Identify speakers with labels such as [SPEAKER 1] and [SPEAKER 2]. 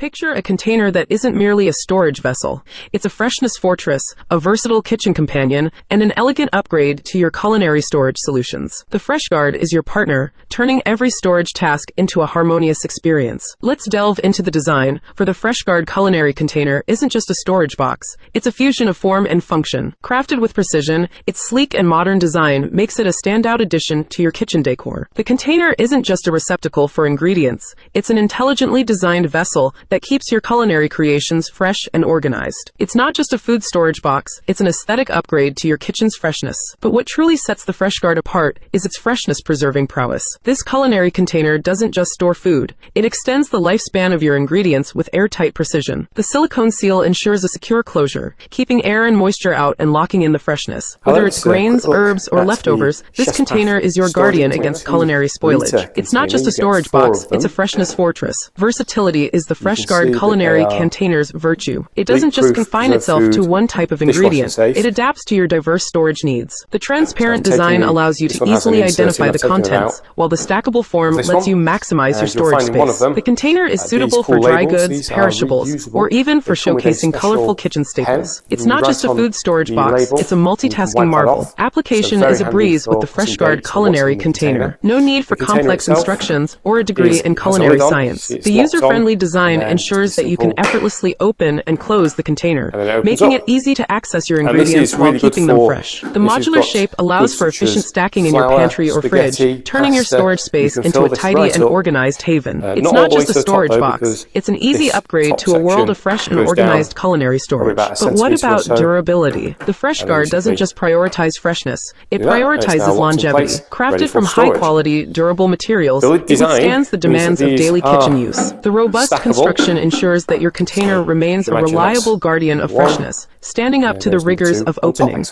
[SPEAKER 1] Picture a container that isn't merely a storage vessel. It's a freshness fortress, a versatile kitchen companion, and an elegant upgrade to your culinary storage solutions. The FreshGuard is your partner, turning every storage task into a harmonious experience. Let's delve into the design, for the FreshGuard culinary container isn't just a storage box. It's a fusion of form and function. Crafted with precision, its sleek and modern design makes it a standout addition to your kitchen decor. The container isn't just a receptacle for ingredients. It's an intelligently designed vessel that keeps your culinary creations fresh and organized. It's not just a food storage box, it's an aesthetic upgrade to your kitchen's freshness. But what truly sets the FreshGuard apart is its freshness-preserving prowess. This culinary container doesn't just store food, it extends the lifespan of your ingredients with airtight precision. The silicone seal ensures a secure closure, keeping air and moisture out and locking in the freshness. Whether it's grains, herbs, or leftovers, this container is your guardian against culinary spoilage. It's not just a storage box, it's a freshness fortress. Versatility is the FreshGuard culinary container's virtue. It doesn't just confine itself to one type of ingredient, it adapts to your diverse storage needs. The transparent design allows you to easily identify the contents, while the stackable form lets you maximize your storage space. The container is suitable for dry goods, perishables, or even for showcasing colorful kitchen staples. It's not just a food storage box, it's a multitasking marvel. Application is a breeze with the FreshGuard culinary container. No need for complex instructions or a degree in culinary science. The user-friendly design ensures that you can effortlessly open and close the container, making it easy to access your ingredients while keeping them fresh. The modular shape allows for efficient stacking in your pantry or fridge, turning your storage space into a tidy and organized haven. It's not just a storage box, it's an easy upgrade to a world of fresh and organized culinary storage. But what about durability? The FreshGuard doesn't just prioritize freshness, it prioritizes longevity. Crafted from high-quality, durable materials, it withstands the demands of daily kitchen use. The robust construction ensures that your container remains a reliable guardian of freshness, standing up to the rigors of opening.